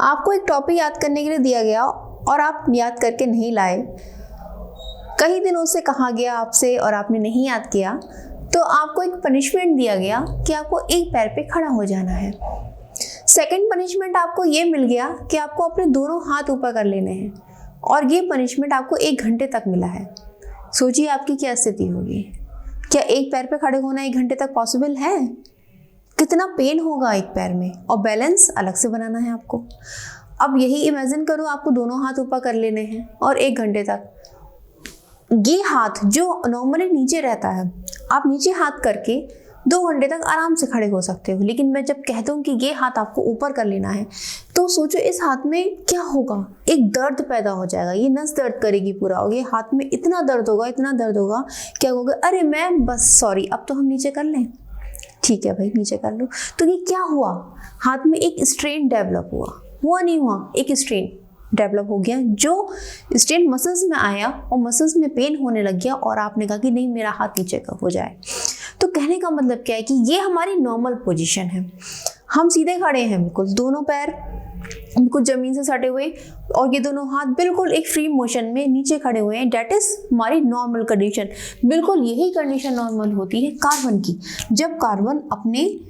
आपको एक टॉपिक याद करने के लिए दिया गया और आप याद करके नहीं लाए, कई दिनों से कहा गया आपसे और आपने नहीं याद किया, तो आपको एक पनिशमेंट दिया गया कि आपको एक पैर पे खड़ा हो जाना है। सेकंड पनिशमेंट आपको ये मिल गया कि आपको अपने दोनों हाथ ऊपर कर लेने हैं और ये पनिशमेंट आपको 1 घंटे तक मिला है। सोचिए आपकी क्या स्थिति होगी। क्या एक पैर पे खड़े होना 1 घंटे तक पॉसिबल है? कितना पेन होगा एक पैर में, और बैलेंस अलग से बनाना है आपको। अब यही इमेजिन करो, आपको दोनों हाथ ऊपर कर लेने हैं और 1 घंटे तक ये हाथ जो नॉर्मली नीचे रहता है, आप नीचे हाथ करके 2 घंटे तक आराम से खड़े हो सकते हो। लेकिन मैं जब कहता हूँ कि ये हाथ आपको ऊपर कर लेना है, तो सोचो इस हाथ में क्या होगा। एक दर्द पैदा हो जाएगा, ये नस दर्द करेगी पूरा, और ये हाथ में इतना दर्द होगा, इतना दर्द होगा, क्या होगा, अरे मैं बस सॉरी, अब तो हम नीचे कर लें। ठीक है भाई, नीचे कर लो। तो ये क्या हुआ, हाथ में एक स्ट्रेन डेवलप हुआ नहीं हुआ, एक स्ट्रेन डेवलप हो गया। जो स्ट्रेन मसल्स में आया और मसल्स में पेन होने लग गया, और आपने कहा कि नहीं मेरा हाथ नीचे का हो जाए। तो कहने का मतलब क्या है कि ये हमारी नॉर्मल पोजीशन है। हम सीधे खड़े हैं, बिल्कुल दोनों पैर बिल्कुल जमीन से सटे हुए, और ये दोनों हाथ बिल्कुल एक फ्री मोशन में नीचे खड़े हुए हैं। डेट इज हमारी नॉर्मल कंडीशन। बिल्कुल यही कंडीशन नॉर्मल होती है कार्बन की। जब कार्बन अपने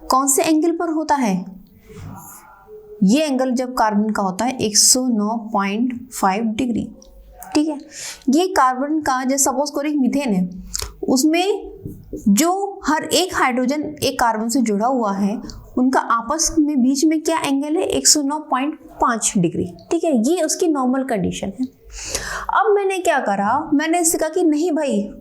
कौन से एंगल पर होता है, ये एंगल जब कार्बन का होता है 109.5 डिग्री। ठीक है, ये कार्बन का, जैसे सपोज करो एक मीथेन है, उसमें जो हर एक हाइड्रोजन एक कार्बन से जुड़ा हुआ है, उनका आपस में बीच में क्या एंगल है, 109.5 डिग्री। ठीक है, ये उसकी नॉर्मल कंडीशन है। अब मैंने क्या करा, मैंने इससे कहा कि नहीं भाई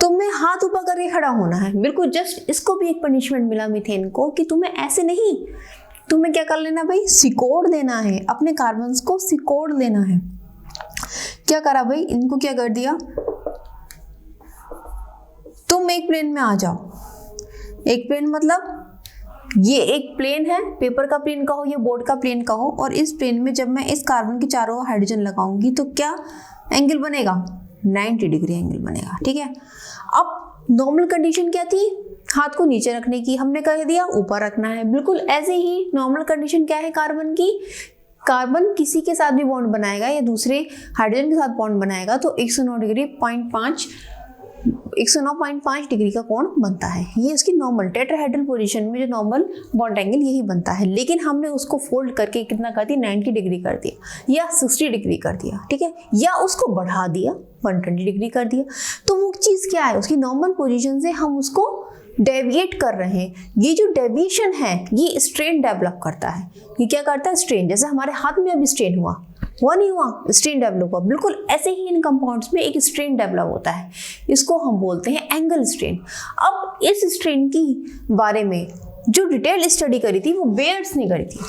तुम्हें हाथ ऊपर करके खड़ा होना है। बिल्कुल जस्ट इसको भी एक पनिशमेंट मिला मीथेन को कि तुम्हें ऐसे नहीं, तुम्हें क्या कर लेना भाई, सिकोड़ देना है, अपने कार्बन्स को सिकोड़ लेना है। क्या करा भाई, इनको क्या कर दिया, तुम एक प्लेन में आ जाओ। एक प्लेन मतलब ये एक प्लेन है, पेपर का प्लेन कहो या बोर्ड का प्लेन कहो, और इस प्लेन में जब मैं इस कार्बन के चारों ओर हाइड्रोजन लगाऊंगी तो क्या एंगल बनेगा, 90 डिग्री एंगल बनेगा। ठीक है, अब नॉर्मल कंडीशन क्या थी, हाथ को नीचे रखने की, हमने कह दिया ऊपर रखना है। बिल्कुल ऐसे ही नॉर्मल कंडीशन क्या है कार्बन की, कार्बन किसी के साथ भी बॉन्ड बनाएगा या दूसरे हाइड्रोजन के साथ बॉन्ड बनाएगा तो 109.5 डिग्री का कोण बनता है। ये उसकी नॉर्मल टेट्राहेड्रल पोजीशन में जो नॉर्मल बॉन्ड एंगल यही बनता है। लेकिन हमने उसको फोल्ड करके कितना कर दिया, 90 डिग्री कर दिया या 60 डिग्री कर दिया। ठीक है, या उसको बढ़ा दिया, 120 डिग्री कर दिया। तो वो चीज़ क्या है, उसकी नॉर्मल पोजीशन से हम उसको डेविएट कर रहे हैं। ये जो डेविएशन है ये स्ट्रेन डेवलप करता है। ये क्या करता है, स्ट्रेन। जैसे हमारे हाथ में अभी स्ट्रेन हुआ नहीं हुआ, स्ट्रेन डेवलप हुआ। बिल्कुल ऐसे ही इन कंपाउंड्स में एक स्ट्रेन डेवलप होता है, इसको हम बोलते हैं एंगल स्ट्रेन। अब इस स्ट्रेन की बारे में जो डिटेल स्टडी करी थी वो बेयर्स ने करी थी।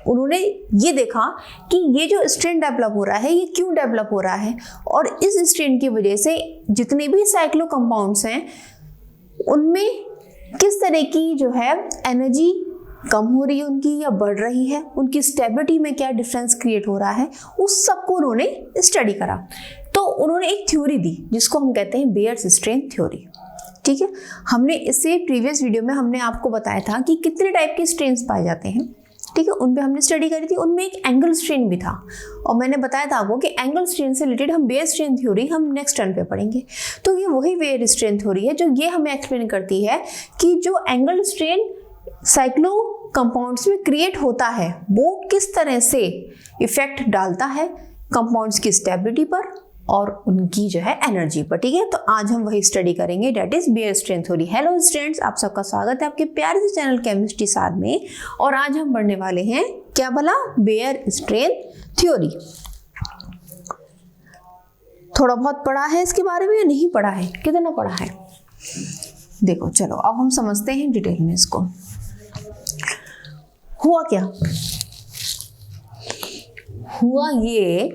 उन्होंने ये देखा कि ये जो स्ट्रेन डेवलप हो रहा है ये क्यों डेवलप हो रहा है, और इस स्ट्रेन की वजह से जितने भी साइक्लो कंपाउंड्स हैं उनमें किस तरह की जो है एनर्जी कम हो रही है उनकी या बढ़ रही है, उनकी स्टेबिलिटी में क्या डिफरेंस क्रिएट हो रहा है, उस सबको उन्होंने स्टडी करा। तो उन्होंने एक थ्योरी दी जिसको हम कहते हैं बेयर्स स्ट्रेन थ्योरी। ठीक है, हमने इससे प्रीवियस वीडियो में हमने आपको बताया था कि कितने टाइप के स्ट्रेन्स पाए जाते हैं। ठीक है, उन पे हमने स्टडी करी थी, उनमें एक एंगल स्ट्रेन भी था, और मैंने बताया था आपको कि एंगल स्ट्रेन से रिलेटेड हम बेयर स्ट्रेन थ्योरी हम नेक्स्ट टर्न पे पढ़ेंगे। तो ये वही बेयर स्ट्रेन थ्योरी है जो ये हमें एक्सप्लेन करती है कि जो एंगल स्ट्रेन साइक्लो कंपाउंड्स में क्रिएट होता है वो किस तरह से इफेक्ट डालता है कंपाउंड्स की स्टेबिलिटी पर और उनकी जो है एनर्जी पर। ठीक है, तो आज हम वही स्टडी करेंगे, that is Baeyer strain theory. Hello students, आप सबका स्वागत है आपके प्यारे से चैनल केमिस्ट्री सार में। और आज हम पढ़ने वाले हैं क्या भला, बेयर स्ट्रेन थ्योरी। थोड़ा बहुत पढ़ा है इसके बारे में या नहीं पढ़ा है, कितना पढ़ा है देखो। चलो अब हम समझते हैं डिटेल में इसको। हुआ क्या, हुआ ये,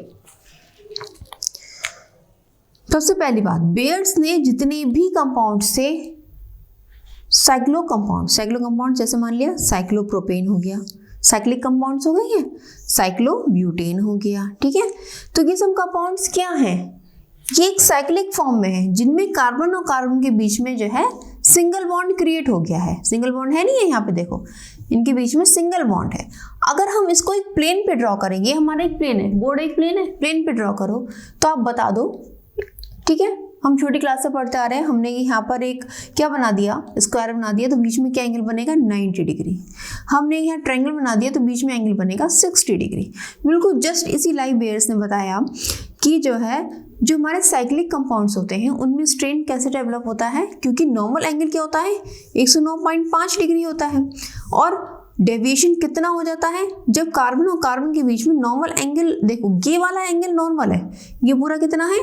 सबसे पहली बात, बेयर्स ने जितने भी कंपाउंड से साइक्लो कंपाउंड जैसे मान लिया साइक्लोप्रोपेन हो गया, साइक्लिक कंपाउंड्स हो गए हैं, साइक्लोब्यूटेन हो गया। ठीक है, तो ये सब कंपाउंड्स क्या हैं, ये एक साइक्लिक फॉर्म में है जिनमें कार्बन और कार्बन के बीच में जो है सिंगल बॉन्ड क्रिएट हो गया है। सिंगल बॉन्ड है नहीं है यहाँ पे देखो, इनके बीच में सिंगल बॉन्ड है। अगर हम इसको एक प्लेन पे ड्रॉ करेंगे, हमारा एक प्लेन है, बोर्ड एक प्लेन है, प्लेन पे ड्रॉ करो तो आप बता दो, ठीक है। हम छोटी क्लास से पढ़ते आ रहे हैं, हमने यहाँ पर एक क्या बना दिया, स्क्वायर बना दिया, तो बीच में क्या एंगल बनेगा 90 डिग्री। हमने यहाँ ट्रायंगल बना दिया तो बीच में एंगल बनेगा 60 डिग्री। बिल्कुल जस्ट इसी लाइव बेयर्स ने बताया कि जो हमारे साइक्लिक कंपाउंड्स होते हैं उनमें स्ट्रेन कैसे डेवलप होता है, क्योंकि नॉर्मल एंगल क्या होता है 109.5 डिग्री होता है, और डेविएशन कितना हो जाता है जब कार्बन और कार्बन के बीच में नॉर्मल एंगल, देखो ये वाला एंगल नॉर्मल है, ये पूरा कितना है,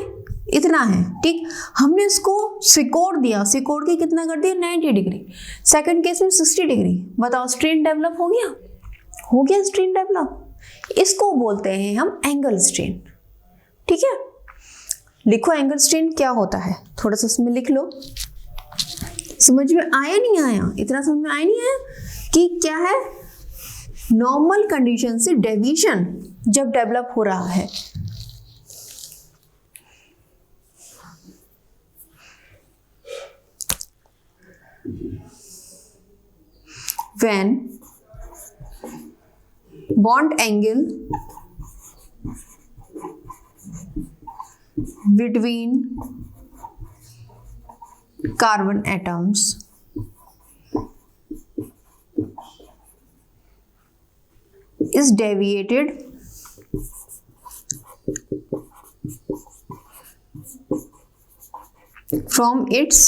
इतना है, ठीक। हमने इसको सिकोड़ दिया, सिकोड़ के कितना कर दिया 90 डिग्री, सेकंड केस में 60 डिग्री। बताओ स्ट्रेन डेवलप हो गया, हो गया स्ट्रेन डेवलप। इसको बोलते हैं हम एंगल स्ट्रेन, ठीक है। लिखो एंगल स्ट्रेन क्या होता है, थोड़ा सा उसमें लिख लो। समझ में आया नहीं आया, इतना समझ में आया नहीं आया कि क्या है, नॉर्मल कंडीशन से डेविएशन जब डेवलप हो रहा है, when bond angle between carbon atoms is deviated from its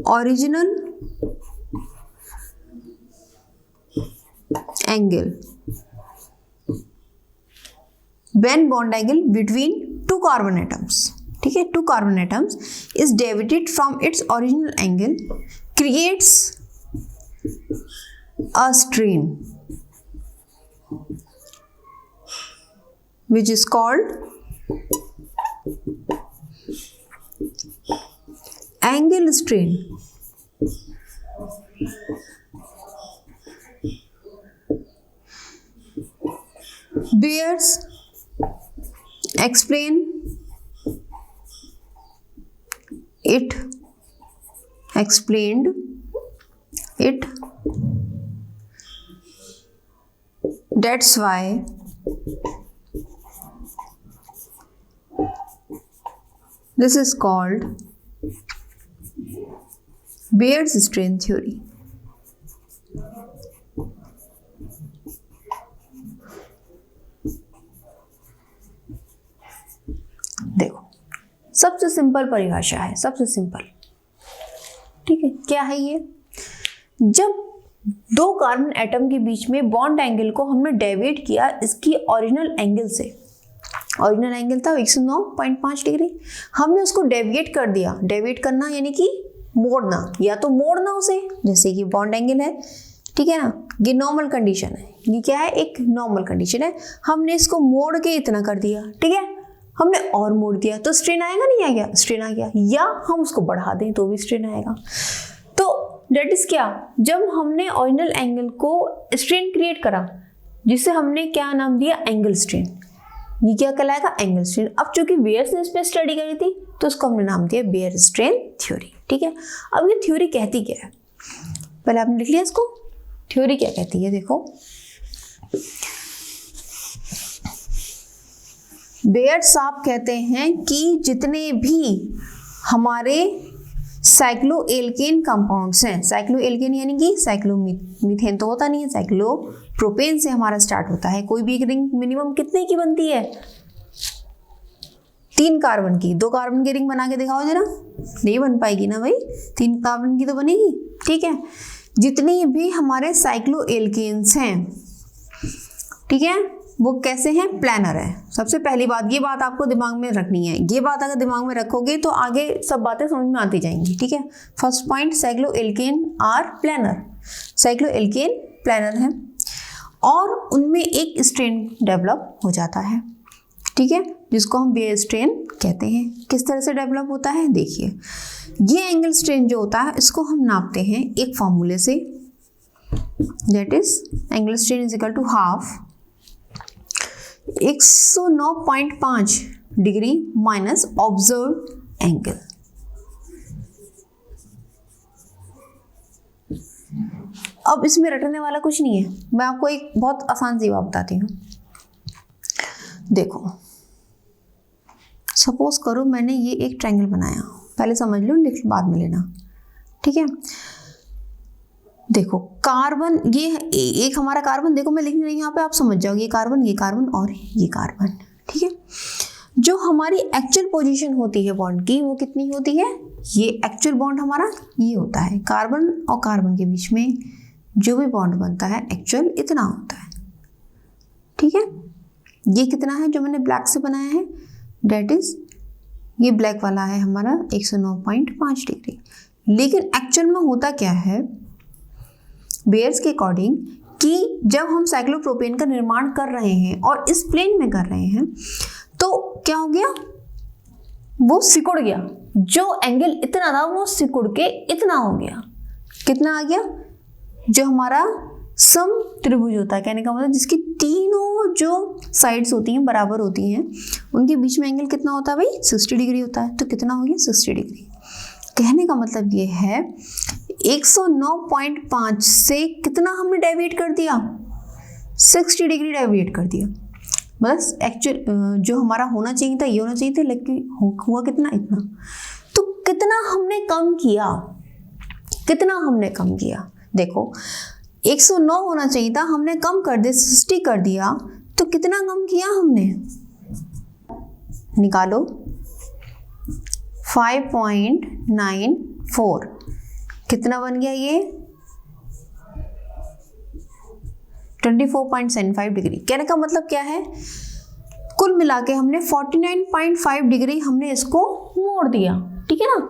original angle, when bond angle between two carbon atoms, ठीक है, two carbon atoms is deviated from its original angle, creates a strain which is called angle strain. Beers explained it. That's why this is called Beer's strain theory. देखो सबसे simple परिभाषा है, सबसे simple, ठीक है। क्या है ये, जब दो कार्बन एटम के बीच में बॉन्ड एंगल को हमने डेविएट किया इसकी ओरिजिनल एंगल से, ओरिजिनल एंगल था 109.5 डिग्री, हमने उसको डेविएट कर दिया। डेविएट करना यानी कि मोड़ना, या तो मोड़ना उसे, जैसे कि बॉन्ड एंगल है, ठीक है ना, ये नॉर्मल कंडीशन है, ये क्या है, एक नॉर्मल कंडीशन है, हमने इसको मोड़ के इतना कर दिया, ठीक है, हमने और मोड़ दिया तो स्ट्रेन आएगा, नहीं आएगा, स्ट्रेन आ गया, या हम उसको बढ़ा दें तो भी स्ट्रेन आएगा। तो डेट इज क्या, जब हमने ओरिजिनल एंगल को स्ट्रेन क्रिएट करा, जिसे हमने क्या नाम दिया, एंगल स्ट्रेन, ये क्या कहलाएगा, एंगल स्ट्रेन। अब चूंकि बेयर्स ने इस पर स्टडी करी थी तो उसको हमने नाम दिया बेयर स्ट्रेन थ्योरी, ठीक है। अब ये थ्योरी कहती क्या है, पहले आपने लिख लिया इसको, थ्योरी क्या कहती है, देखो बेयर साहब कहते हैं कि जितने भी हमारे साइक्लोएल्केन कंपाउंड्स हैं, साइक्लोएल्केन यानी कि साइक्लोमीथेन तो होता नहीं है, साइक्लोप्रोपेन से हमारा स्टार्ट होता है। कोई भी एक रिंग मिनिमम कितने की बनती है, 3 कार्बन की। 2 कार्बन की रिंग बना के दिखाओ जरा, नहीं बन पाएगी ना भाई, 3 कार्बन की तो बनेगी, ठीक है। जितनी भी हमारे साइक्लोएल्केन्स हैं, ठीक है, वो कैसे हैं, प्लानर है। सबसे पहली बात, ये बात आपको दिमाग में रखनी है, ये बात अगर दिमाग में रखोगे तो आगे सब बातें समझ में आती जाएंगी, ठीक है। First point, cycloalkane are planar, cycloalkane planar है और उनमें एक स्ट्रेन डेवलप हो जाता है, ठीक है, जिसको हम बेयर स्ट्रेन कहते हैं। किस तरह से डेवलप होता है, देखिए, ये एंगल स्ट्रेन जो होता है इसको हम नापते हैं एक फॉर्मूले से, that is angle strain is equal to half 109.5 degree minus observe angle. अब इसमें रटने वाला कुछ नहीं है, मैं आपको एक बहुत आसान सी बात बताती हूँ। देखो सपोज करो मैंने ये एक ट्रायंगल बनाया, पहले समझ लो लिख बाद में लेना, ठीक है। देखो कार्बन, ये एक हमारा कार्बन, देखो मैं लिख रही हूँ यहाँ पे, आप समझ जाओगे ये कार्बन और ये कार्बन, ठीक है। जो हमारी एक्चुअल पोजीशन होती है बॉन्ड की वो कितनी होती है, ये एक्चुअल बॉन्ड हमारा ये होता है, कार्बन और कार्बन के बीच में जो भी बॉन्ड बनता है एक्चुअल इतना होता है, ठीक है। ये कितना है जो मैंने ब्लैक से बनाया है, डेट इज ये ब्लैक वाला है हमारा 109.5 डिग्री। लेकिन एक्चुअल में होता क्या है बेयर्स के अकॉर्डिंग कि जब हम साइक्लोप्रोपेन का निर्माण कर रहे हैं और इस प्लेन में कर रहे हैं तो क्या हो गया, वो सिकुड़ गया, जो एंगल इतना था वो सिकुड़ के इतना हो गया, कितना आ गया, जो हमारा सम त्रिभुज होता है, कहने का मतलब जिसकी तीनों जो साइड्स होती हैं बराबर होती हैं उनके बीच में एंगल कितना होता है भाई 60 डिग्री होता है। तो कितना हो गया 60 डिग्री। कहने का मतलब ये है 109.5 से कितना हमने डेविएट कर दिया, 60 डिग्री डेविएट कर दिया। बस एक्चुअल जो हमारा होना चाहिए था ये होना चाहिए था, लेकिन हुआ कितना, इतना। तो कितना हमने कम किया, कितना हमने कम किया, देखो 109 होना चाहिए था, हमने कम कर दिया 60 कर दिया, तो कितना कम किया हमने, निकालो 5.94, कितना बन गया ये 24.75 डिग्री। कहने का मतलब क्या है, कुल मिला के हमने 49.5 डिग्री हमने इसको मोड़ दिया, ठीक है ना।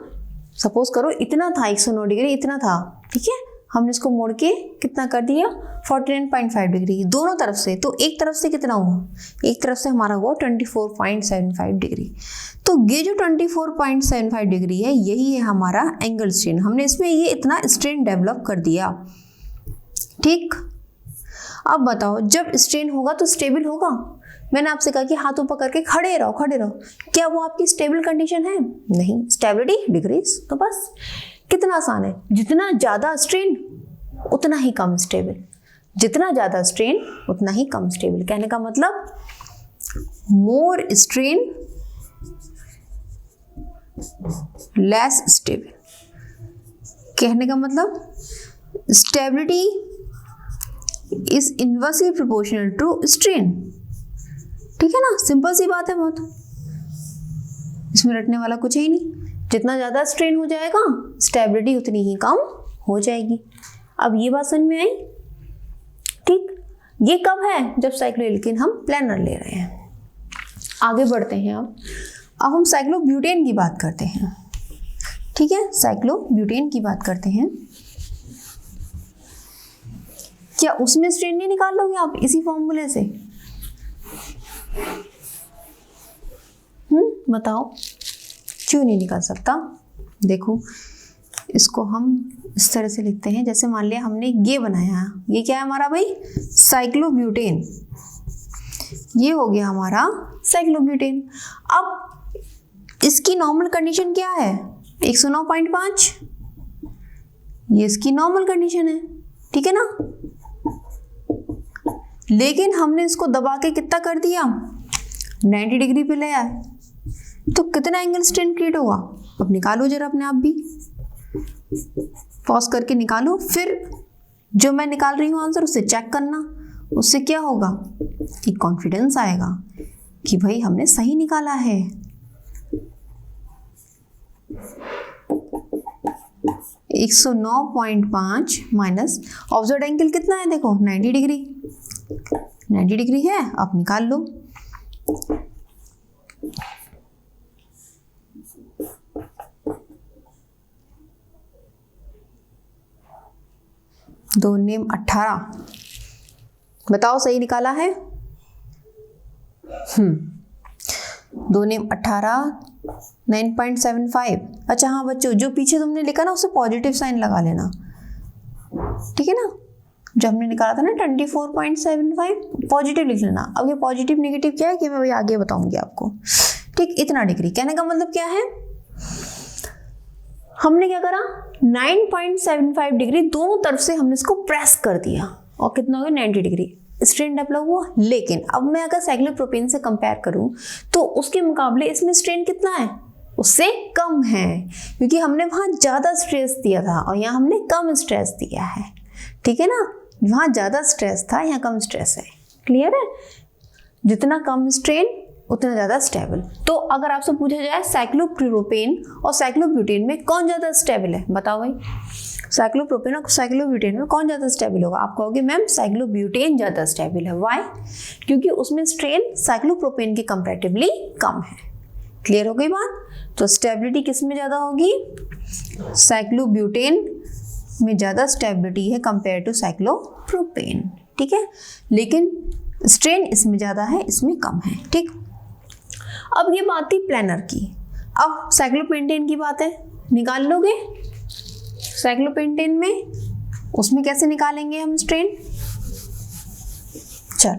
सपोज करो इतना था 109 डिग्री, इतना था, ठीक है, हमने इसको मोड़ के कितना कर दिया 49.5 डिग्री दोनों तरफ से। तो एक तरफ से कितना हुआ, एक तरफ से हमारा हुआ 24.75 डिग्री। तो ये जो 24.75 डिग्री है यही है हमारा एंगल स्ट्रेन, हमने इसमें ये इतना स्ट्रेन डेवलप कर दिया, ठीक। अब बताओ जब स्ट्रेन होगा तो स्टेबल होगा। मैंने आपसे कहा कि हाथों पकड़ के खड़े रहो, खड़े रहो, क्या वो आपकी स्टेबल कंडीशन है, नहीं, स्टेबिलिटी डिक्रीज। तो बस कितना आसान है, जितना ज़्यादा स्ट्रेन उतना ही कम स्टेबल, जितना ज़्यादा स्ट्रेन उतना ही कम स्टेबल। कहने का मतलब मोर स्ट्रेन लेस स्टेबल। कहने का मतलब stability is inversely proportional to strain, ठीक है ना। सिंपल सी बात है बहुत, इसमें रटने वाला कुछ ही नहीं। जितना ज़्यादा स्ट्रेन हो जाएगा स्टेबिलिटी उतनी ही कम हो जाएगी। अब ये बात समझ में आई, ठीक। ये कब है, जब साइक्लोएल्केन हम प्लानर ले रहे हैं। आगे बढ़ते हैं। अब हम साइक्लोब्यूटेन की बात करते हैं, ठीक है। साइक्लोब्यूटेन की बात करते हैं। क्या उसमें स्ट्रेन नहीं निकाल लोगे आप इसी फॉर्मूले से, बताओ क्यों नहीं निकाल सकता। देखो इसको हम इस तरह से लिखते हैं, जैसे मान लिया हमने ये बनाया, ये क्या है हमारा भाई साइक्लोब्यूटेन, ये हो गया हमारा साइक्लोब्यूटेन। अब इसकी नॉर्मल कंडीशन क्या है 109.5, ये इसकी नॉर्मल कंडीशन है, ठीक है ना। लेकिन हमने इसको दबा के कितना कर दिया 90 डिग्री पे ले आए, तो कितना एंगल स्ट्रेन क्रिएट होगा। अब निकालो जरा अपने आप भी, पॉज करके निकालो, फिर जो मैं निकाल रही हूँ आंसर उससे चेक करना, उससे क्या होगा कि कॉन्फिडेंस आएगा कि भाई हमने सही निकाला है। एक 109.5 माइनस ऑब्जर्व एंगल कितना है, देखो 90 डिग्री, 90 डिग्री है। आप निकाल लो, दो नेम 18, बताओ सही निकाला है। दो नेम 18 9.75। अच्छा हाँ बच्चों, जो पीछे तुमने लिखा ना उसे पॉजिटिव साइन लगा लेना, ठीक है ना। जो हमने निकाला था ना 24.75 पॉजिटिव लिख लेना। अब ये पॉजिटिव नेगेटिव क्या है कि मैं भाई आगे बताऊंगी आपको, ठीक। इतना डिग्री कहने का मतलब क्या है, हमने क्या करा, 9.75 डिग्री दोनों तरफ से हमने इसको प्रेस कर दिया और कितना हो गया 90 डिग्री स्ट्रेन डेवलप हुआ। लेकिन अब मैं अगर साइक्लोप्रोपेन से कंपेयर करूं तो उसके मुकाबले इसमें स्ट्रेन कितना है, उससे कम है, क्योंकि हमने वहां ज्यादा स्ट्रेस दिया था और यहाँ हमने कम स्ट्रेस दिया है। ठीक है ना, वहां ज्यादा स्ट्रेस था, यहाँ कम स्ट्रेस है। क्लियर है, जितना कम स्ट्रेन उतना ज़्यादा स्टेबल। तो अगर आपसे पूछा जाए साइक्लोप्रोपेन और साइक्लोब्यूटेन में कौन ज़्यादा स्टेबल है, बताओ भाई, साइक्लोप्रोपेन और साइक्लोब्यूटेन में कौन ज़्यादा स्टेबल होगा? आप कहोगे मैम साइक्लोब्यूटेन ज़्यादा स्टेबल है। वाई? क्योंकि उसमें स्ट्रेन साइक्लोप्रोपेन के कंपैरेटिवली कम है। क्लियर हो गई बात? तो स्टेबिलिटी किस में ज़्यादा होगी? साइक्लोब्यूटेन में ज़्यादा स्टेबिलिटी है कंपेयर टू साइक्लोप्रोपेन। ठीक है, लेकिन स्ट्रेन इसमें ज़्यादा है, इसमें कम है। ठीक, अब ये बात थी प्लानर की। अब साइक्लोपेंटेन की बात है, निकाल लोगे साइक्लोपेंटेन में, उसमें कैसे निकालेंगे हम स्ट्रेन? चलो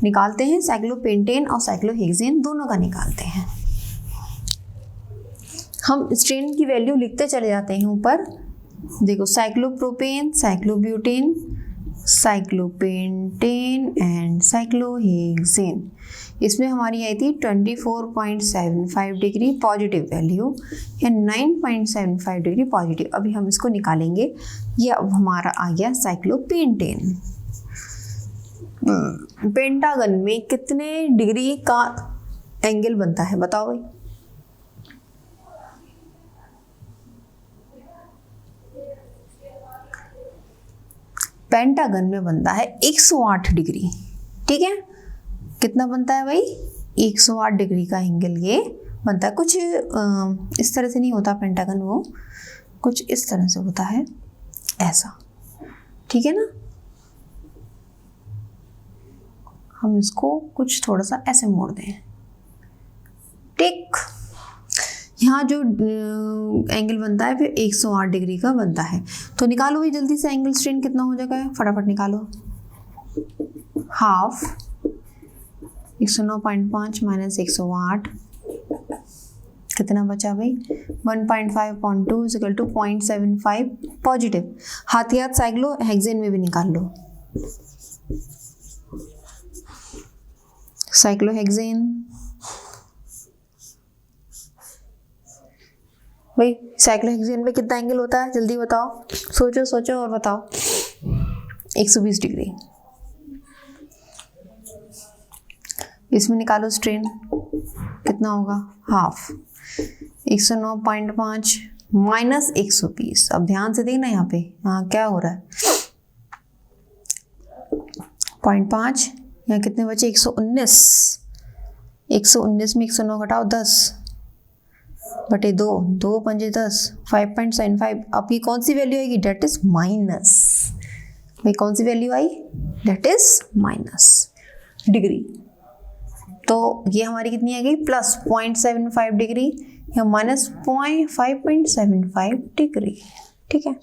निकालते हैं, साइक्लोपेंटेन और साइक्लोहेक्सेन दोनों का निकालते हैं। हम स्ट्रेन की वैल्यू लिखते चले जाते हैं ऊपर। देखो, cyclopropane, cyclobutane, cyclopentane and cyclohexane, इसमें हमारी आई थी 24.75 डिग्री पॉजिटिव वैल्यू या 9.75 डिग्री पॉजिटिव। अभी हम इसको निकालेंगे। ये अब हमारा आ गया साइक्लोपेंटेन। पेंटागन में कितने डिग्री का एंगल बनता है, बताओ भाई? पेंटागन में बनता है 108 डिग्री। ठीक है, कितना बनता है भाई? 108 डिग्री का एंगल ये बनता है। कुछ इस तरह से नहीं होता पेंटागन, वो कुछ इस तरह से होता है, ऐसा। ठीक है ना, हम इसको कुछ थोड़ा सा ऐसे मोड़ दें। ठीक, यहाँ जो एंगल बनता है फिर 108 डिग्री का बनता है। तो निकालो भाई जल्दी से, एंगल स्ट्रेन कितना हो जाएगा, फटाफट निकालो। हाफ 109.5 माइनस 108 कितना बचा भाई? 1.5/2 इक्वल टू 0.75 पॉजिटिव। हाथ ही हाथ साइक्लोहेक्सेन में भी निकाल लो। साइक्लोहेक्सेन भाई, साइक्लोहेक्सेन में कितना एंगल होता है, जल्दी बताओ, सोचो सोचो और बताओ। 120 डिग्री। इसमें निकालो स्ट्रेन, कितना होगा? Half 109.5 minus 120। अब ध्यान से देखना यहाँ पे, हाँ क्या हो रहा है, 0.5 यहाँ कितने बचे? 119। 119 में 109 घटाओ 10 बटे 2, 2 पंजे 10, 5.75। अब ये कौन सी वैल्यू आएगी? That is minus. भाई कौन सी वैल्यू आई? That is minus degree. तो ये हमारी कितनी आ गई? प्लस 0.75 डिग्री या माइनस 5.75 डिग्री। ठीक है,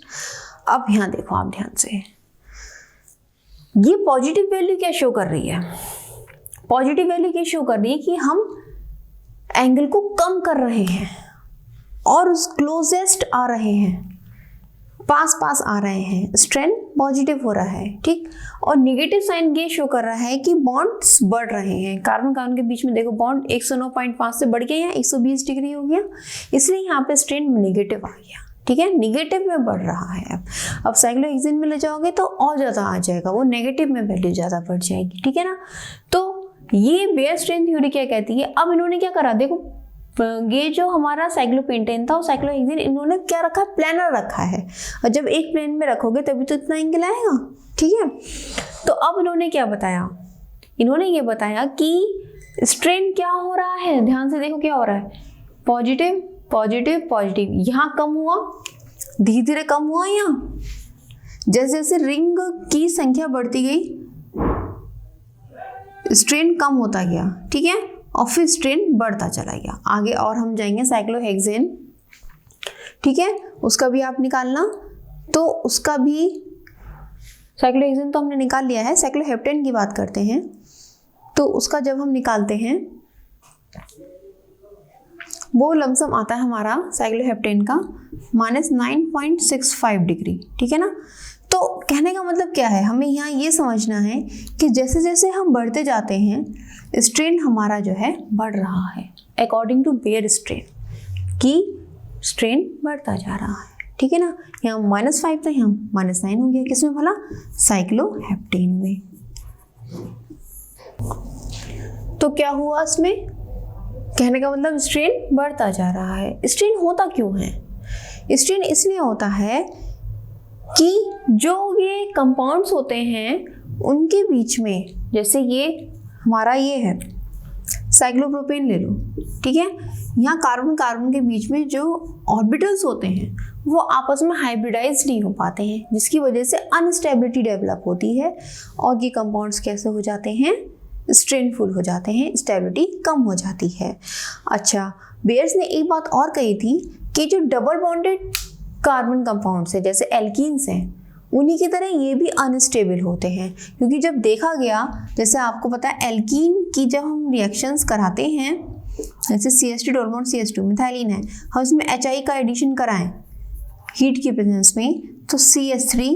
अब यहाँ देखो आप ध्यान से, ये पॉजिटिव वैल्यू क्या शो कर रही है? पॉजिटिव वैल्यू क्या शो कर रही है कि हम एंगल को कम कर रहे हैं और उस क्लोजेस्ट आ रहे हैं, पास पास आ रहे हैं, स्ट्रेन पॉजिटिव हो रहा है। ठीक, और नेगेटिव साइन ये शो कर रहा है कि बॉन्ड्स बढ़ रहे हैं। कार्बन कार्बन के बीच में देखो बॉन्ड 109.5 से बढ़ गया, यहाँ 120 डिग्री हो गया, इसलिए यहाँ पे स्ट्रेन नेगेटिव आ गया। ठीक है, नेगेटिव में बढ़ रहा है। अब साइक्लोहेक्सेन में ले जाओगे तो और ज़्यादा आ जाएगा, वो नेगेटिव में वैल्यू ज़्यादा बढ़ जाएगी। ठीक है ना, तो ये बेयर स्ट्रेन थ्योरी क्या कहती है? अब इन्होंने क्या करा, देखो ये जो हमारा साइक्लोपेंटेन था और साइक्लोहेक्सेन, इन्होंने क्या रखा? प्लानर रखा है, और जब एक प्लेन में रखोगे तभी तो इतना एंगल आएगा। ठीक है, तो अब इन्होंने क्या बताया? इन्होंने ये बताया कि स्ट्रेन क्या हो रहा है, ध्यान से देखो क्या हो रहा है, पॉजिटिव पॉजिटिव पॉजिटिव, यहाँ कम हुआ, धीरे धीरे कम हुआ। यहाँ जैसे जैसे रिंग की संख्या बढ़ती गई स्ट्रेन कम होता गया। ठीक है, और फिर स्ट्रेन बढ़ता चला गया आगे। और हम जाएंगे साइक्लोहेक्सेन। ठीक है, उसका भी आप निकालना, तो उसका भी साइक्लोहेक्सेन तो हमने निकाल लिया है, साइक्लोहेप्टेन की बात करते हैं। तो उसका जब हम निकालते हैं वो लमसम आता है हमारा साइक्लोहेप्टेन का -9.65 डिग्री, ठीक है ना। तो कहने का मतलब क्या है, हमें यहाँ ये समझना है कि जैसे जैसे हम बढ़ते जाते हैं स्ट्रेन हमारा जो है बढ़ रहा है, अकॉर्डिंग टू बेयर स्ट्रेन की स्ट्रेन बढ़ता जा रहा है, ठीक है ना। यहाँ -5 था, यहाँ -9 हो गया, किसमें भला, साइक्लोहेप्टेन में। तो क्या हुआ इसमें, कहने का मतलब स्ट्रेन बढ़ता जा रहा है। स्ट्रेन होता क्यों है, स्ट्रेन इसलिए होता है कि जो ये कंपाउंड्स होते हैं उनके बीच में, जैसे ये हमारा ये है साइक्लोप्रोपेन ले लो, ठीक है, यहाँ कार्बन कार्बन के बीच में जो ऑर्बिटल्स होते हैं वो आपस में हाइब्रिडाइज नहीं हो पाते हैं, जिसकी वजह से अनस्टेबिलिटी डेवलप होती है और ये कंपाउंड्स कैसे हो जाते हैं, स्ट्रेनफुल हो जाते हैं, स्टेबिलिटी कम हो जाती है। अच्छा, बेयर्स ने एक बात और कही थी कि जो डबल बॉन्डेड कार्बन कंपाउंड्स है जैसे एल्कीन्स हैं, उन्हीं की तरह ये भी अनस्टेबल होते हैं, क्योंकि जब देखा गया, जैसे आपको पता है एल्कीन की जब हम रिएक्शंस कराते हैं, जैसे CH2 डोरमोन CH2 मिथाइलिन है, हम इसमें HI का एडिशन कराएं हीट की प्रेजेंस में तो CH3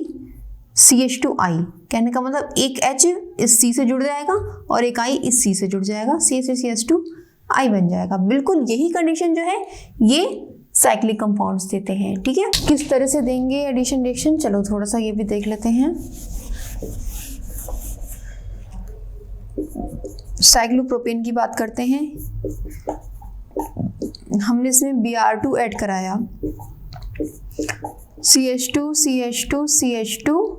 CH2I, कहने का मतलब एक H इस C से जुड़ जाएगा और एक I इस C से जुड़ जाएगा, CH3 CH2I बन जाएगा। बिल्कुल यही कंडीशन जो है ये साइक्लिक कंपाउंड्स देते हैं, ठीक है। किस तरह से देंगे एडिशन रिएक्शन, चलो थोड़ा सा ये भी देख लेते हैं। साइक्लोप्रोपेन की बात करते हैं, हमने इसमें Br2 ऐड कराया, CH2 CH2 CH2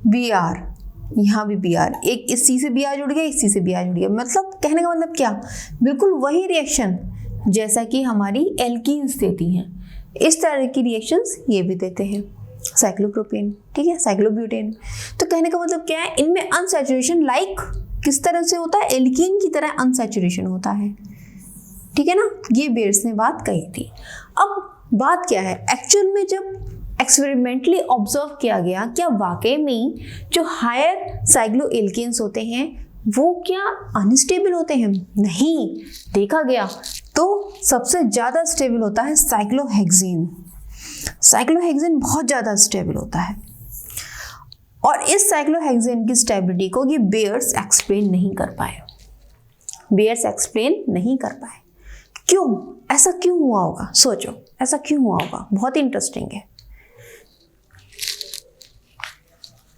Br, यहाँ भी Br, एक इस C से Br जुड़ गया, इस C से Br जुड़ गया, मतलब कहने का मतलब क्या, बिल्कुल वही रिएक्शन जैसा कि हमारी एल्कीन्स देती हैं, इस तरह की रिएक्शंस ये भी देते हैं साइक्लोप्रोपेन, ठीक है, साइक्लोब्यूटेन। तो कहने का मतलब क्या है, इनमें अनसैचुरेशन लाइक किस तरह से होता है, एल्कीन की तरह अनसैचुरेशन होता है, ठीक है ना। ये बेयर्स ने बात कही थी। अब बात क्या है, एक्चुअल में जब एक्सपेरिमेंटली ऑब्जर्व किया गया, क्या वाकई में जो हायर साइक्लो एल्केन्स होते हैं वो क्या अनस्टेबल होते हैं? नहीं, देखा गया तो सबसे ज़्यादा स्टेबल होता है साइक्लोहेक्सेन। साइक्लोहेक्सेन बहुत ज़्यादा स्टेबल होता है और इस साइक्लोहेक्सेन की स्टेबिलिटी को ये बेयर्स एक्सप्लेन नहीं कर पाए। बेयर्स एक्सप्लेन नहीं कर पाए, क्यों? ऐसा क्यों हुआ होगा? सोचो, ऐसा क्यों हुआ होगा? बहुत इंटरेस्टिंग है।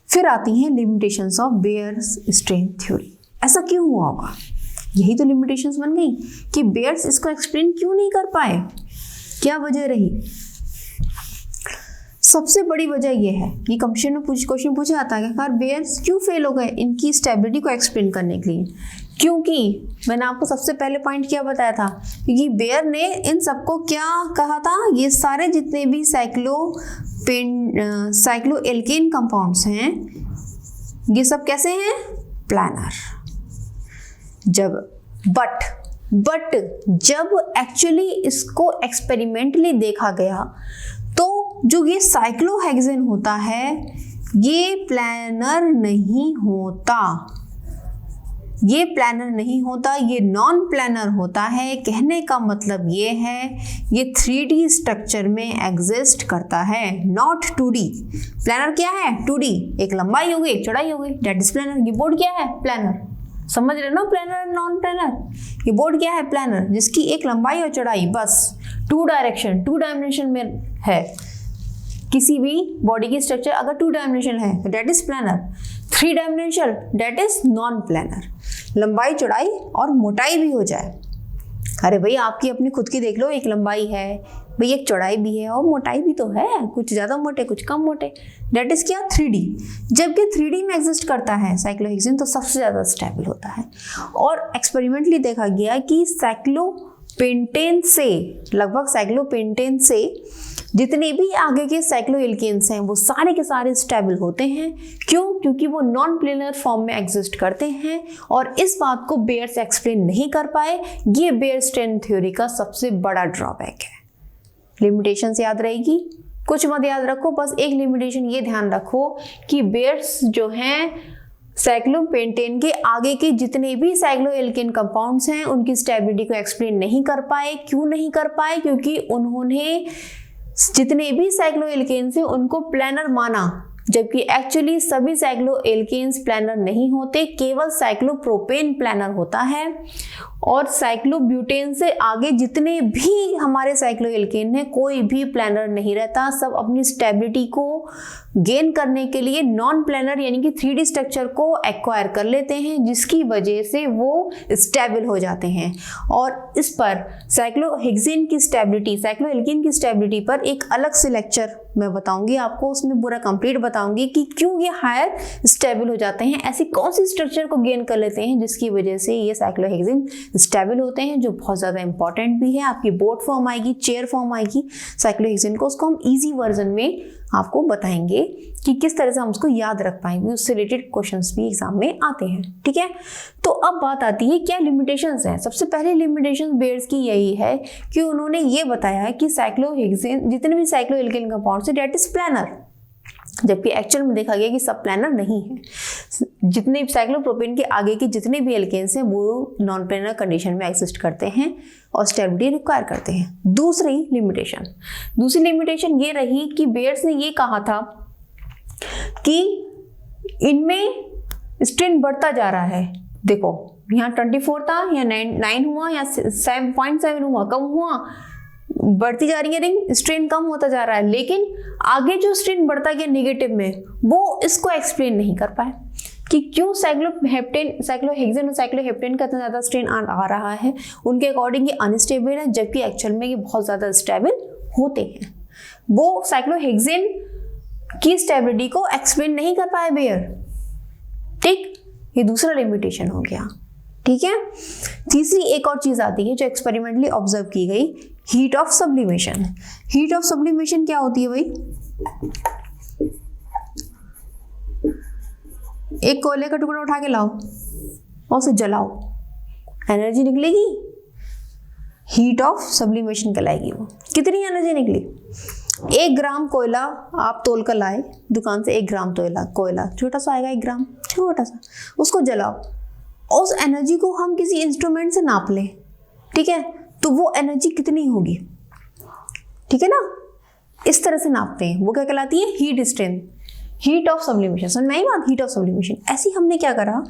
फिर आती हैं limitations of Baeyer's strain theory. ऐसा क्यों हुआ होगा? यही तो लिमिटेशंस बन गई कि बेयर्स इसको एक्सप्लेन क्यों नहीं कर पाए, क्या वजह रही? सबसे बड़ी वजह यह है, ये क्वेश्चन में क्वेश्चन पूछा जाता है कि बेयर्स क्यों फेल हो गए इनकी स्टेबिलिटी को एक्सप्लेन करने के लिए। क्योंकि मैंने आपको सबसे पहले पॉइंट क्या बताया था, क्योंकि बेयर ने इन सबको क्या कहा था, ये सारे जितने भी साइक्लो एल्केन कंपाउंड्स हैं ये सब कैसे हैं? प्लानर। बट जब एक्चुअली इसको एक्सपेरिमेंटली देखा गया तो जो ये साइक्लोहेक्सेन होता है ये प्लानर नहीं होता, ये प्लानर नहीं होता, ये नॉन प्लानर होता है। कहने का मतलब ये है ये 3D स्ट्रक्चर में एग्जिस्ट करता है, नॉट 2D। प्लानर क्या है? 2D, एक लंबाई हो गई एक चौड़ाई हो गई, दैट इज प्लानर। ये बोर्ड क्या है? प्लानर। समझ रहे ना प्लानर नॉन प्लानर? ये बोर्ड क्या है? प्लानर, जिसकी एक लंबाई और चौड़ाई बस 2 डायमेंशन में है। किसी भी बॉडी की स्ट्रक्चर अगर 2 डायमेंशन है तो that is planar, 3 dimensional that is non planar. लंबाई चौड़ाई और मोटाई भी हो जाए, अरे भाई आपकी अपनी खुद की देख लो, एक लंबाई है भाई, एक चौड़ाई भी है और मोटाई भी तो है, कुछ ज़्यादा मोटे कुछ कम मोटे, दैट इज क्या? 3D। जबकि 3D में एग्जिस्ट करता है साइक्लोहेक्सेन तो सबसे ज़्यादा स्टेबल होता है। और एक्सपेरिमेंटली देखा गया कि साइक्लोपेंटेन से, लगभग साइक्लोपेंटेन से जितने भी आगे के साइक्लो एल्केन्स हैं वो सारे के सारे स्टेबल होते हैं। क्यों? क्योंकि वो नॉन प्लेनर फॉर्म में एग्जिस्ट करते हैं और इस बात को बेयर्स एक्सप्लेन नहीं कर पाए। ये बेयर स्ट्रेन थ्योरी का सबसे बड़ा ड्रॉबैक है। लिमिटेशंस याद रहेगी, कुछ मत याद रखो, बस एक लिमिटेशन ये ध्यान रखो कि बेयर्स जो हैं साइक्लोपेंटेन के आगे के जितने भी साइक्लोएल्केन कंपाउंड्स हैं उनकी स्टेबिलिटी को एक्सप्लेन नहीं कर पाए। क्यों नहीं कर पाए? क्योंकि उन्होंने जितने भी साइक्लोएल्केन्स हैं उनको प्लानर माना, जबकि एक्चुअली सभी साइक्लोएल्केन्स प्लानर नहीं होते, केवल साइक्लोप्रोपेन प्लानर होता है। और साइक्लोब्यूटेन से आगे जितने भी हमारे साइक्लोएल्केन हैं कोई भी प्लानर नहीं रहता। सब अपनी स्टेबिलिटी को गेन करने के लिए नॉन प्लानर यानी कि 3D स्ट्रक्चर को एक्वायर कर लेते हैं, जिसकी वजह से वो स्टेबल हो जाते हैं। और इस पर साइक्लोहेक्सेन की स्टेबिलिटी, साइक्लोएल्केन की स्टेबिलिटी पर एक अलग से लेक्चर मैं बताऊंगी आपको, उसमें पूरा कंप्लीट बताऊंगी कि क्यों ये हायर स्टेबल हो जाते हैं, ऐसी कौन सी स्ट्रक्चर को गेन कर लेते हैं जिसकी वजह से ये साइक्लोहेक्सेन स्टेबल होते हैं, जो बहुत ज़्यादा इंपॉर्टेंट भी है। आपकी बोर्ड फॉर्म आएगी, चेयर फॉर्म आएगी साइक्लोहेक्सेन को, उसको हम इजी वर्जन में आपको बताएंगे कि किस तरह से हम उसको याद रख पाएंगे। उससे रिलेटेड क्वेश्चंस भी एग्जाम में आते हैं, ठीक है। तो अब बात आती है क्या लिमिटेशंस हैं। सबसे पहले लिमिटेशंस बेयर्स की यही है कि उन्होंने ये बताया है कि साइक्लोहेक्सेन जितने भी साइक्लोएल्केन कंपाउंड्स हैं दैट इज प्लानर, जबकि एक्चुअल में देखा गया कि सब प्लानर नहीं है। जितने साइक्लोप्रोपेन के आगे के जितने भी एल्केन्स हैं वो नॉन प्लानर कंडीशन में एग्जिस्ट करते हैं और स्टेबिलिटी रिक्वायर करते हैं। दूसरी लिमिटेशन ये रही कि बेयर्स ने ये कहा था कि इनमें स्ट्रेन बढ़ता जा रहा है। देखो यहाँ 24 था या 9 हुआ या 7.7 हुआ, कम हुआ, बढ़ती जा रही है रिंग, स्ट्रेन कम होता जा रहा है, लेकिन आगे जो स्ट्रेन बढ़ता गया नेगेटिव में वो इसको एक्सप्लेन नहीं कर पाए कि क्यों साइक्लोहेक्सेन और साइक्लोहेप्टेन का इतना ज़्यादा स्ट्रेन आ रहा है। उनके अकॉर्डिंग ये अनस्टेबल है, जबकि एक्चुअल में ये बहुत ज़्यादा स्टेबल होते हैं। वो साइक्लोहेक्सेन की स्टेबिलिटी को एक्सप्लेन नहीं कर पाए बेयर, ठीक। ये दूसरा लिमिटेशन हो गया, ठीक है। तीसरी एक और चीज आती है जो एक्सपेरिमेंटली ऑब्जर्व की गई, heat of sublimation. Heat of sublimation क्या होती है भाई? एक कोयले का टुकड़ा उठा के लाओ और उसे जलाओ, एनर्जी निकलेगी, हीट ऑफ सब्लिमेशन कहलाएगी वो। कितनी एनर्जी निकली? 1 ग्राम कोयला आप तोल कर लाए दुकान से, 1 ग्राम कोयला छोटा सा आएगा, 1 ग्राम छोटा सा, उसको जलाओ, उस एनर्जी को हम किसी इंस्ट्रूमेंट से नाप लें, ठीक है, तो वो एनर्जी कितनी होगी, ठीक है ना। इस तरह से नापते हैं, वो क्या कहलाती है? Heat strength, heat of sublimation. समझ में आई बात? Heat of sublimation. ऐसी हमने क्या करा,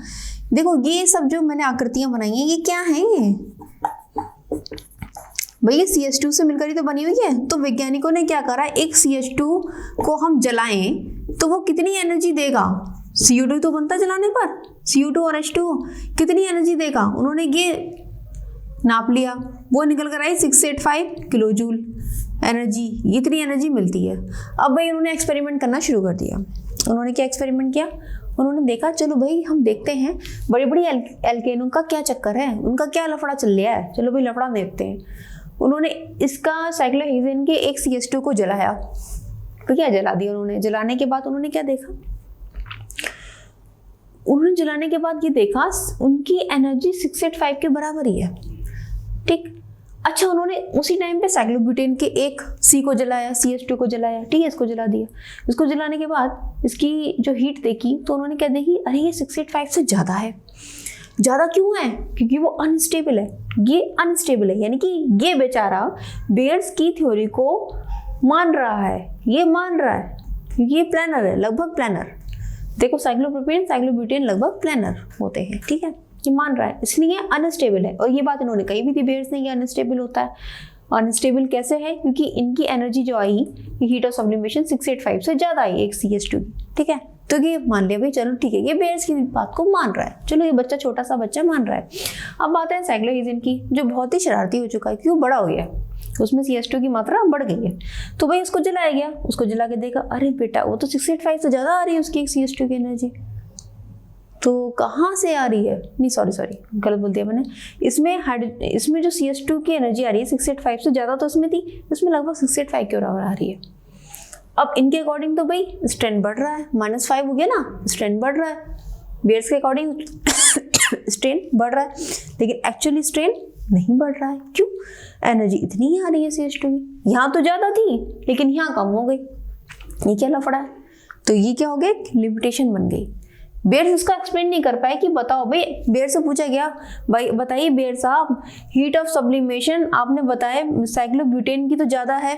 देखो ये सब जो मैंने आकृतियां बनाई हैं ये क्या है भाई? ये CH2 से मिलकर ही तो बनी हुई है। तो वैज्ञानिकों ने क्या करा, एक CH2 को हम जलाएं तो वो कितनी एनर्जी देगा? CO2 तो बनता जलाने पर, CO2 और H2 कितनी एनर्जी देगा? उन्होंने ये नाप लिया, वो निकल कर आई 685 किलो जूल एनर्जी, इतनी एनर्जी मिलती है। अब भाई उन्होंने एक्सपेरिमेंट करना शुरू कर दिया। उन्होंने क्या एक्सपेरिमेंट किया? उन्होंने देखा चलो भाई हम देखते हैं बड़ी बड़ी एल्केनों का क्या चक्कर है, उनका क्या लफड़ा चल रहा है, चलो भाई लफड़ा देखते हैं। उन्होंने इसका साइक्लोहेक्सेन के एक CH2 को जलाया, तो क्या जला दिया उन्होंने। जलाने के बाद उन्होंने क्या देखा, उन्होंने जलाने के बाद ये देखा उनकी एनर्जी 685 के बराबर ही है, ठीक। अच्छा, उन्होंने उसी टाइम पे साइक्लोब्यूटेन के एक C को जलाया, CH2 को जलाया, ठीक है, इसको जला दिया। इसको जलाने के बाद इसकी जो हीट देखी तो उन्होंने क्या देखी, अरे ये 685 से ज़्यादा है। ज़्यादा क्यों है? क्योंकि वो अनस्टेबल है, ये अनस्टेबल है, यानी कि ये बेचारा बेयर्स की थ्योरी को मान रहा है, ये मान रहा है क्योंकि ये प्लानर है, लगभग प्लानर। देखो साइक्लोप्रोपेन साइक्लोब्यूटेन लगभग प्लानर होते हैं, ठीक है, ये मान रहा है, इसलिए अनस्टेबल है। और ये बात इन्होंने कही भी थी बेयर्स ने, ये अनस्टेबल होता है। अनस्टेबल कैसे है? क्योंकि इनकी एनर्जी जो आई हीट ऑफ सब्लिमेशन 685 से ज़्यादा आई एक CH2 की, ठीक है। तो ये मान लिया भाई, चलो ठीक है, ये बेयर्स की बात को मान रहा है, चलो ये बच्चा छोटा सा बच्चा मान रहा है। अब बात है साइक्लोहेक्सेन की, जो बहुत ही शरारती हो चुका है क्योंकि बड़ा हो गया, उसमें CH2 की मात्रा बढ़ गई है। तो भाई उसको जलाया गया, उसको जला के देखा, अरे बेटा वो तो 685 से ज़्यादा आ रही है उसकी एक CH2 की एनर्जी, तो कहाँ से आ रही है? नहीं सॉरी गलत बोल दिया मैंने। इसमें जो CH2 की एनर्जी आ रही है 685 से ज़्यादा तो इसमें थी, इसमें लगभग 685 के बराबर आ रही है। अब इनके अकॉर्डिंग तो भाई स्ट्रेन बढ़ रहा है, -5 हो गया ना, स्ट्रेन बढ़ रहा है। बेयर्स के अकॉर्डिंग स्ट्रेन बढ़ रहा है, लेकिन एक्चुअली स्ट्रेन नहीं बढ़ रहा है। क्यों? एनर्जी इतनी ही आ रही है CH2 की, यहाँ तो ज़्यादा थी लेकिन यहाँ कम हो गई। ये क्या लफड़ा है? तो ये क्या हो गया, लिमिटेशन बन गई। बेयर इसका एक्सप्लेन नहीं कर पाए कि बताओ भाई, बेयर से पूछा गया भाई बताइए बेयर साहब हीट ऑफ सब्लिमेशन आपने बताया साइक्लोब्यूटेन की तो ज़्यादा है,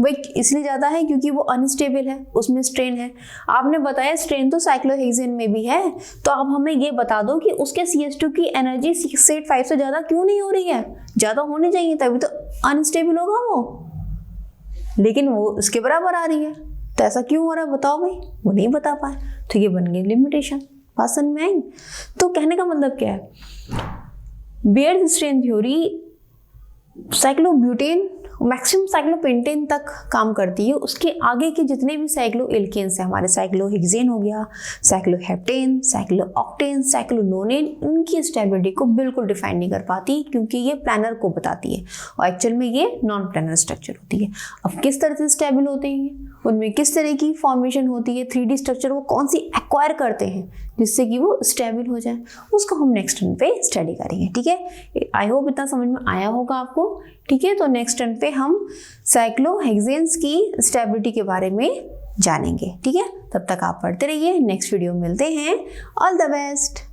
भाई इसलिए ज़्यादा है क्योंकि वो अनस्टेबल है, उसमें स्ट्रेन है। आपने बताया स्ट्रेन तो साइक्लोहेक्सेन में भी है, तो आप हमें ये बता दो कि उसके CH2 की एनर्जी 685 से ज़्यादा क्यों नहीं हो रही है, ज़्यादा होनी चाहिए तभी तो अनस्टेबल होगा वो, लेकिन वो उसके बराबर आ रही है, तो ऐसा क्यों हो रहा है बताओ भाई, वो नहीं बता पाए, तो ये बन गई लिमिटेशन। बात समझ में आई? तो कहने का मतलब क्या है, Baeyer strain theory cyclobutane maximum cyclopentane तक काम करती है, उसके आगे के जितने भी साइक्लो एल्केन्स हैं हमारे, साइक्लोहेक्सेन हो गया, साइक्लोहेप्टेन, साइक्लोऑक्टेन, साइक्लोनोनेन, इनकी स्टेबिलिटी को बिल्कुल डिफाइन नहीं कर पाती क्योंकि ये प्लानर को बताती है और एक्चुअल में ये नॉन प्लानर स्ट्रक्चर होती है। अब किस तरह से स्टेबल होते हैं, उनमें किस तरह की फॉर्मेशन होती है, 3D स्ट्रक्चर वो कौन सी एक्वायर करते हैं जिससे कि वो स्टेबल हो जाए, उसको हम नेक्स्ट टर्न पे स्टडी करेंगे। ठीक है, आई होप इतना समझ में आया होगा आपको। ठीक है, तो नेक्स्ट टर्न पे हम साइक्लोहेक्सेन्स की स्टेबिलिटी के बारे में जानेंगे। ठीक है, तब तक आप पढ़ते रहिए, नेक्स्ट वीडियो में मिलते हैं। All the best.